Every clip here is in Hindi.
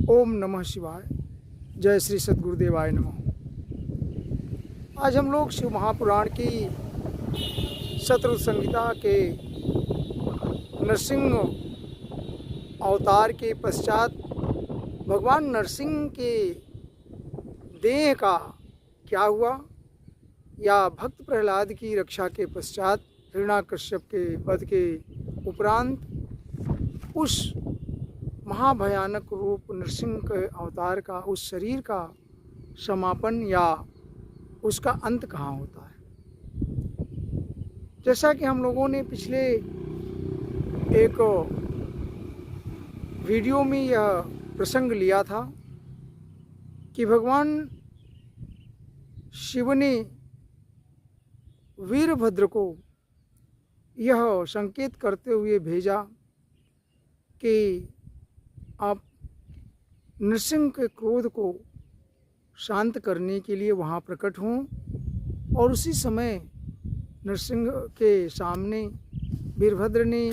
ओम नमः शिवाय। जय श्री सद्गुरुदेवाय नमः। आज हम लोग शिव महापुराण की शत्रु संहिता के नरसिंह अवतार के पश्चात भगवान नरसिंह के देह का क्या हुआ, या भक्त प्रहलाद की रक्षा के पश्चात हिरण्याकश्यप के वध के उपरांत उस महाभयानक रूप नरसिंह के अवतार का, उस शरीर का समापन या उसका अंत कहाँ होता है। जैसा कि हम लोगों ने पिछले एक वीडियो में यह प्रसंग लिया था कि भगवान शिव ने वीरभद्र को यह संकेत करते हुए भेजा कि आप नरसिंह के क्रोध को शांत करने के लिए वहाँ प्रकट हों, और उसी समय नरसिंह के सामने वीरभद्र ने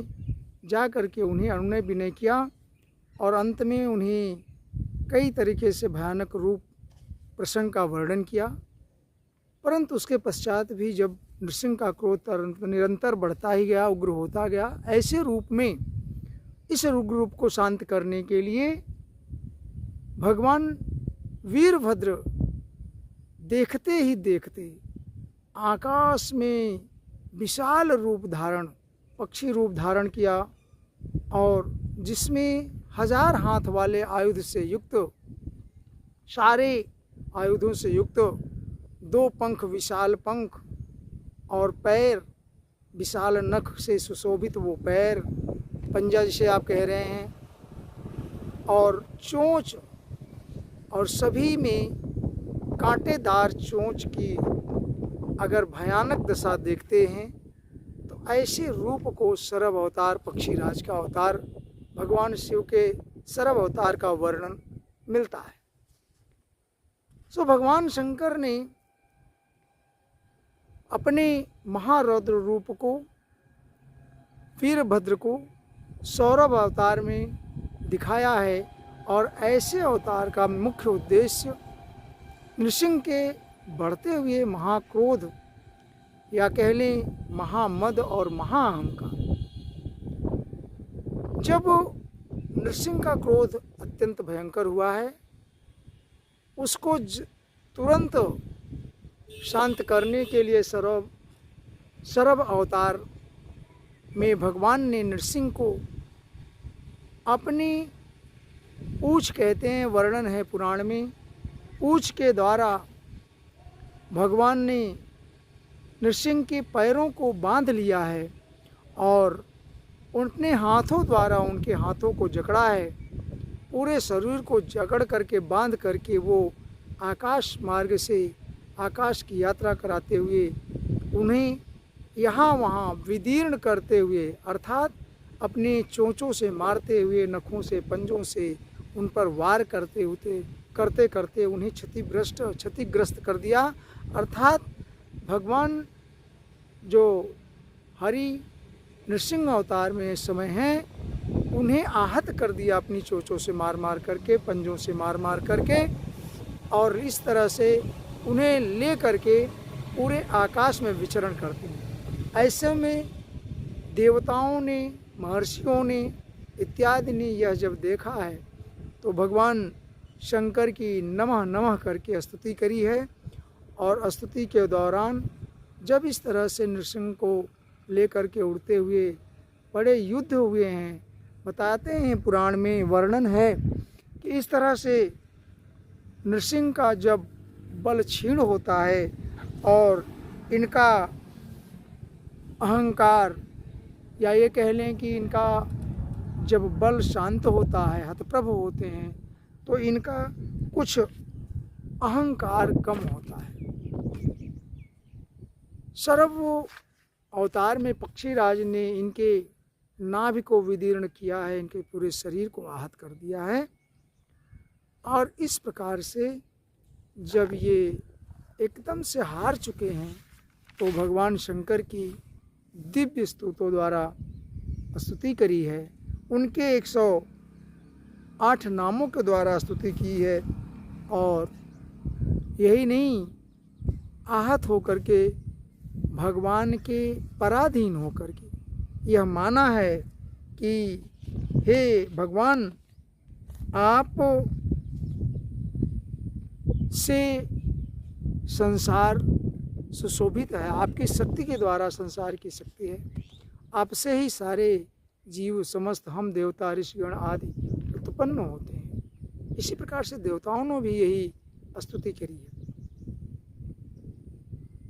जा कर के उन्हें अनुनय विनय किया और अंत में उन्हें कई तरीके से भयानक रूप प्रसंग का वर्णन किया। परंतु उसके पश्चात भी जब नरसिंह का क्रोध निरंतर बढ़ता ही गया, उग्र होता गया, ऐसे रूप में इस उग्र रूप को शांत करने के लिए भगवान वीरभद्र देखते ही देखते आकाश में विशाल रूप धारण, पक्षी रूप धारण किया, और जिसमें 1000 हाथ वाले आयुध से युक्त, सारे आयुधों से युक्त 2 पंख, विशाल पंख, और पैर विशाल नख से सुशोभित वो पैर, पंजा जिसे आप कह रहे हैं, और चोंच, और सभी में कांटेदार चोंच की अगर भयानक दशा देखते हैं तो ऐसे रूप को सरव अवतार, पक्षीराज का अवतार, भगवान शिव के सरव अवतार का वर्णन मिलता है। सो भगवान शंकर ने अपने महारौद्र रूप को, वीरभद्र को सौरभ अवतार में दिखाया है, और ऐसे अवतार का मुख्य उद्देश्य नरसिंह के बढ़ते हुए महाक्रोध, या कह लें महामद और महाअहंकार। जब नरसिंह का क्रोध अत्यंत भयंकर हुआ है, उसको तुरंत शांत करने के लिए सरव अवतार में भगवान ने नरसिंह को अपनी पूँछ, कहते हैं, वर्णन है पुराण में, पूँछ के द्वारा भगवान ने नरसिंह के पैरों को बांध लिया है, और उनके हाथों द्वारा उनके हाथों को जकड़ा है, पूरे शरीर को जकड़ करके बांध करके वो आकाश मार्ग से आकाश की यात्रा कराते हुए उन्हें यहाँ वहाँ विदीर्ण करते हुए, अर्थात अपने चोंचों से मारते हुए, नखों से, पंजों से उन पर वार करते करते उन्हें क्षतिग्रस्त कर दिया। अर्थात भगवान जो हरि नरसिंह अवतार में समय हैं, उन्हें आहत कर दिया अपनी चोंचों से मार मार करके, पंजों से मार मार करके, और इस तरह से उन्हें ले करके पूरे आकाश में विचरण करते हैं। ऐसे में देवताओं ने, महर्षियों ने इत्यादि ने यह जब देखा है तो भगवान शंकर की नमः नमः करके स्तुति करी है, और स्तुति के दौरान जब इस तरह से नरसिंह को लेकर के उड़ते हुए बड़े युद्ध हुए हैं, बताते हैं पुराण में वर्णन है कि इस तरह से नरसिंह का जब बल क्षीण होता है और इनका अहंकार, या ये कह लें कि इनका जब बल शांत होता है, हतप्रभ होते हैं, तो इनका कुछ अहंकार कम होता है। सर्व अवतार में पक्षीराज ने इनके नाभि को विदीर्ण किया है, इनके पूरे शरीर को आहत कर दिया है, और इस प्रकार से जब ये एकदम से हार चुके हैं तो भगवान शंकर की दिव्य स्तुतों द्वारा स्तुति करी है। उनके 8 नामों के द्वारा स्तुति की है। और यही नहीं, आहत होकर के भगवान के पराधीन होकर के यह माना है कि हे भगवान, आप से संसार सुशोभित है, आपकी शक्ति के द्वारा संसार की शक्ति है, आपसे ही सारे जीव समस्त हम देवता ऋषिगण आदि उत्पन्न होते हैं। इसी प्रकार से देवताओं ने भी यही स्तुति करी है।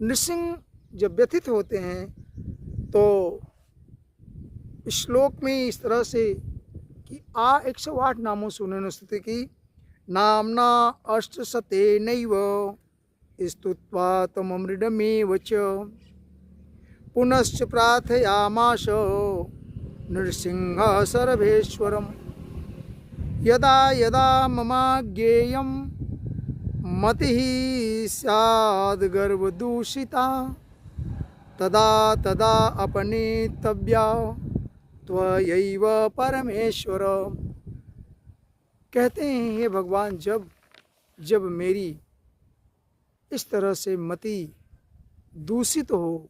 नृसिंह जब व्यथित होते हैं तो श्लोक में इस तरह से कि 108 नामों से उन्होंने स्तुति की। नामना अष्टशते नैव स्तुत्वा तममृडमेव च पुनश्च प्रार्थयामास नृसिंह सर्वेश्वरम। यदा यदा ममाज्ञेयं मतिः स्याद् गर्वदूषिता तदा तदा अपनेतव्या त्वयैव परमेश्वर। कहते हैं हे भगवान, जब मेरी इस तरह से मति दूषित हो,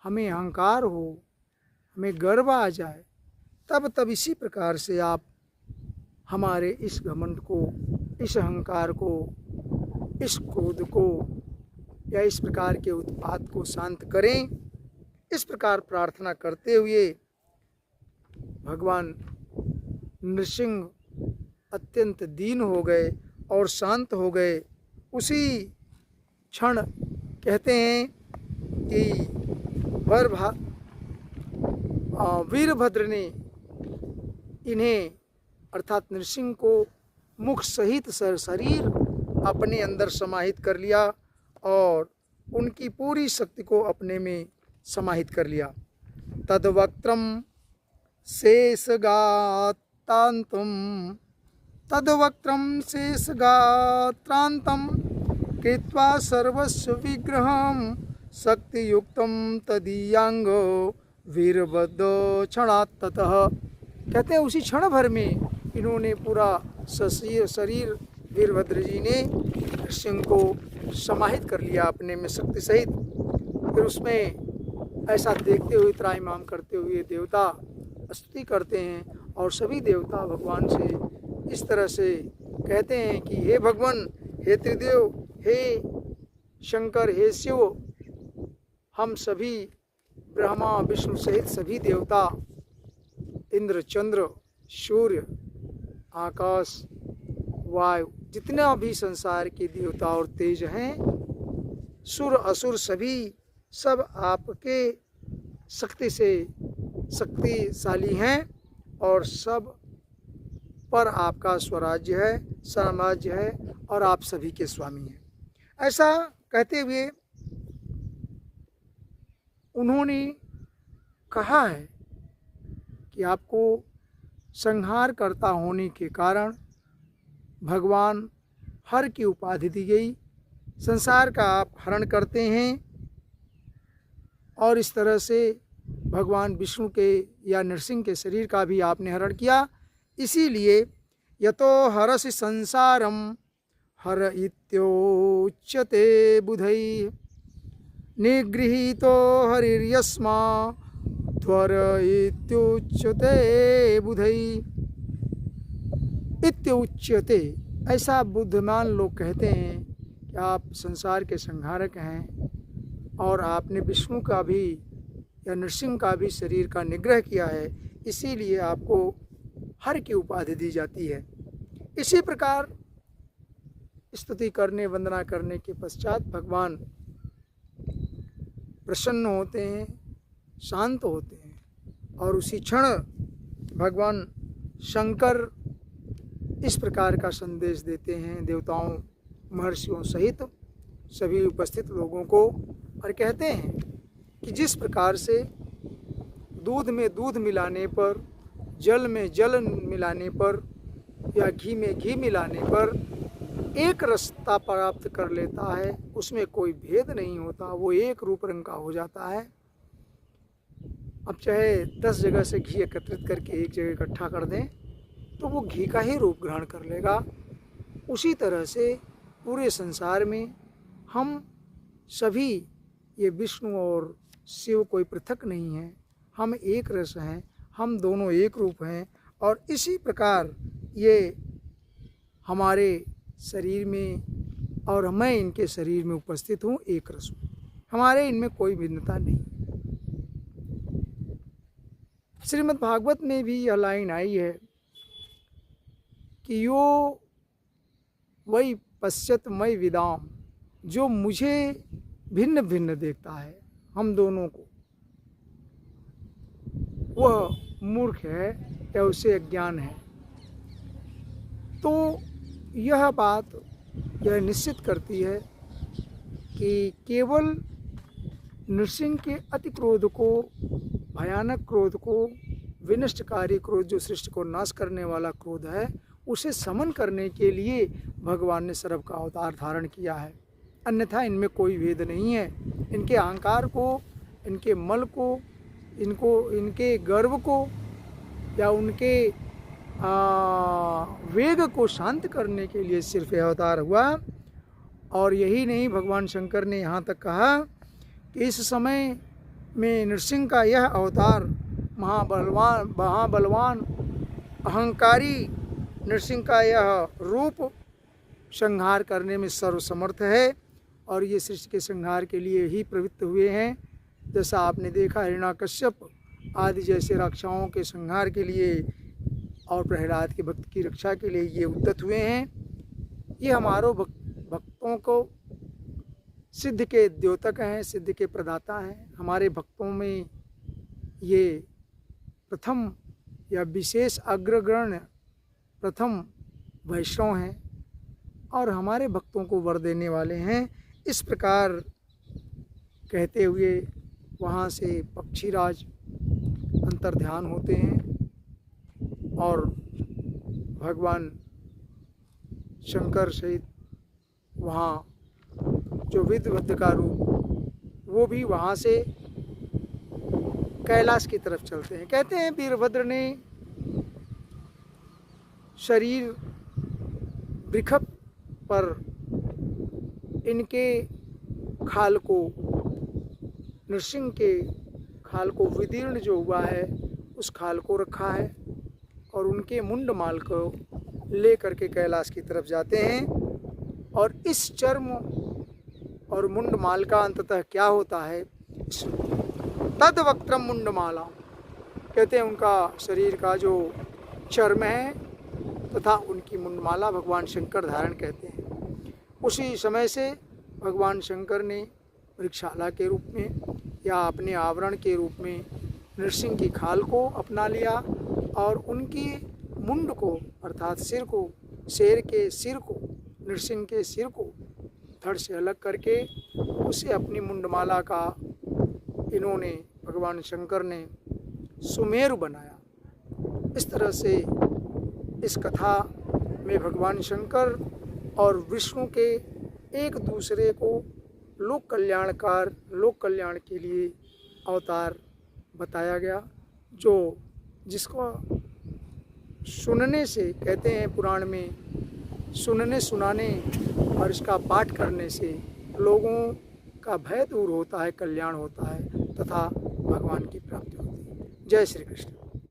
हमें अहंकार हो, हमें गर्व आ जाए, तब इसी प्रकार से आप हमारे इस घमंड को, इस अहंकार को, इस क्रोध को या इस प्रकार के उत्पात को शांत करें। इस प्रकार प्रार्थना करते हुए भगवान नृसिंह अत्यंत दीन हो गए और शांत हो गए। उसी क्षण कहते हैं कि वीरभद्र ने इन्हें अर्थात नृसिंह को मुख सहित शरीर अपने अंदर समाहित कर लिया और उनकी पूरी शक्ति को अपने में समाहित कर लिया। तद्वक्त्रम शेषगात्रांतम कृत्वा सर्वस्व विग्रहं शक्तियुक्तं तदीयांग वीरभद्र क्षणात् ततः। कहते हैं उसी क्षण भर में इन्होंने पूरा शरीर वीरभद्र जी ने नृसिंह को समाहित कर लिया अपने में शक्ति सहित। फिर उसमें ऐसा देखते हुए, त्राहिमाम करते हुए देवता स्तुति करते हैं और सभी देवता भगवान से इस तरह से कहते हैं कि हे भगवान, हे त्रिदेव, हे शंकर, हे शिव, हम सभी ब्रह्मा विष्णु सहित सभी देवता, इंद्र, चंद्र, सूर्य, आकाश, वायु, जितना भी संसार के देवता और तेज हैं, सुर असुर सभी सब आपके शक्ति से शक्तिशाली हैं और सब पर आपका स्वराज्य है, साम्राज्य है और आप सभी के स्वामी हैं। ऐसा कहते हुए उन्होंने कहा है कि आपको संहारकर्ता होने के कारण भगवान हर की उपाधि दी गई, संसार का आप हरण करते हैं और इस तरह से भगवान विष्णु के या नरसिंह के शरीर का भी आपने हरण किया। इसीलिए यतो हरसि संसारम हर इत्योच्यते बुधैः निगृहीतो हरिर्यस्मा त्वर इत्युच्यते बुधैः। इत्युच्यते, ऐसा बुद्धिमान लोग कहते हैं कि आप संसार के संहारक हैं और आपने विष्णु का भी या नृसिंह का भी शरीर का निग्रह किया है, इसीलिए आपको हर की उपाधि दी जाती है। इसी प्रकार स्तुति करने, वंदना करने के पश्चात भगवान प्रसन्न होते हैं, शांत होते हैं और उसी क्षण भगवान शंकर इस प्रकार का संदेश देते हैं देवताओं, महर्षियों सहित सभी उपस्थित लोगों को और कहते हैं कि जिस प्रकार से दूध में दूध मिलाने पर, जल में जल मिलाने पर या घी में घी मिलाने पर एक रसता प्राप्त कर लेता है, उसमें कोई भेद नहीं होता, वो एक रूप रंग का हो जाता है। अब चाहे 10 जगह से घी एकत्रित करके एक जगह इकट्ठा कर दें, तो वो घी का ही रूप ग्रहण कर लेगा। उसी तरह से पूरे संसार में हम सभी, ये विष्णु और शिव कोई पृथक नहीं है, हम एक रस हैं, हम दोनों एक रूप हैं। और इसी प्रकार ये हमारे शरीर में और मैं इनके शरीर में उपस्थित हूँ, एक रस हूँ, हमारे इनमें कोई भिन्नता नहीं। श्रीमद् भागवत में भी यह लाइन आई है कि यो वही पश्यत मय विदाम, जो मुझे भिन्न भिन्न देखता है हम दोनों को, वह मूर्ख है या उसे अज्ञान है। तो यह बात यह निश्चित करती है कि केवल नृसिंह के अति क्रोध को, भयानक क्रोध को, विनष्टकारी क्रोध, जो सृष्टि को नाश करने वाला क्रोध है, उसे समन करने के लिए भगवान ने सर्प का अवतार धारण किया है। अन्यथा इनमें कोई भेद नहीं है। इनके अहंकार को, इनके मल को, इनके गर्व को या उनके वेग को शांत करने के लिए सिर्फ यह अवतार हुआ। और यही नहीं, भगवान शंकर ने यहाँ तक कहा कि इस समय में नृसिंह का यह अवतार महाबलवान अहंकारी नृसिंह का यह रूप संहार करने में सर्वसमर्थ है और ये सृष्टि के संहार के लिए ही प्रवृत्त हुए हैं। जैसा आपने देखा, हिरण्याकश्यप आदि जैसे राक्षसों के संहार के लिए और प्रहलाद के भक्त की रक्षा के लिए ये उद्यत हुए हैं। ये हमारों भक्तों को सिद्ध के द्योतक हैं, सिद्ध के प्रदाता हैं। हमारे भक्तों में ये प्रथम या विशेष अग्रगण्य प्रथम वैष्णव हैं और हमारे भक्तों को वर देने वाले हैं। इस प्रकार कहते हुए वहाँ से पक्षीराज अंतर्ध्यान होते हैं और भगवान शंकर सहित वहाँ जो वीरभद्र का रूप, वो भी वहाँ से कैलाश की तरफ चलते हैं। कहते हैं वीरभद्र ने शरीर वृषभ पर इनके खाल को, नृसिंह के खाल को विदीर्ण जो हुआ है उस खाल को रखा है और उनके मुंडमाल को ले करके कैलाश की तरफ जाते हैं। और इस चर्म और मुंडमाल का अंततः क्या होता है, तद वक्त्रम मुंडमाला, कहते हैं उनका शरीर का जो चर्म है तथा उनकी मुंडमाला भगवान शंकर धारण कहते हैं। उसी समय से भगवान शंकर ने वृक्षाला के रूप में या अपने आवरण के रूप में नृसिंह की खाल को अपना लिया और उनकी मुंड को अर्थात सिर को, शेर के सिर को, नृसिंह के सिर को धड़ से अलग करके उसे अपनी मुंडमाला का इन्होंने, भगवान शंकर ने सुमेरु बनाया। इस तरह से इस कथा में भगवान शंकर और विष्णु के एक दूसरे को लोक कल्याण के लिए अवतार बताया गया, जो जिसको सुनने से, कहते हैं पुराण में, सुनने सुनाने और इसका पाठ करने से लोगों का भय दूर होता है, कल्याण होता है तथा भगवान की प्राप्ति होती है। जय श्री कृष्ण।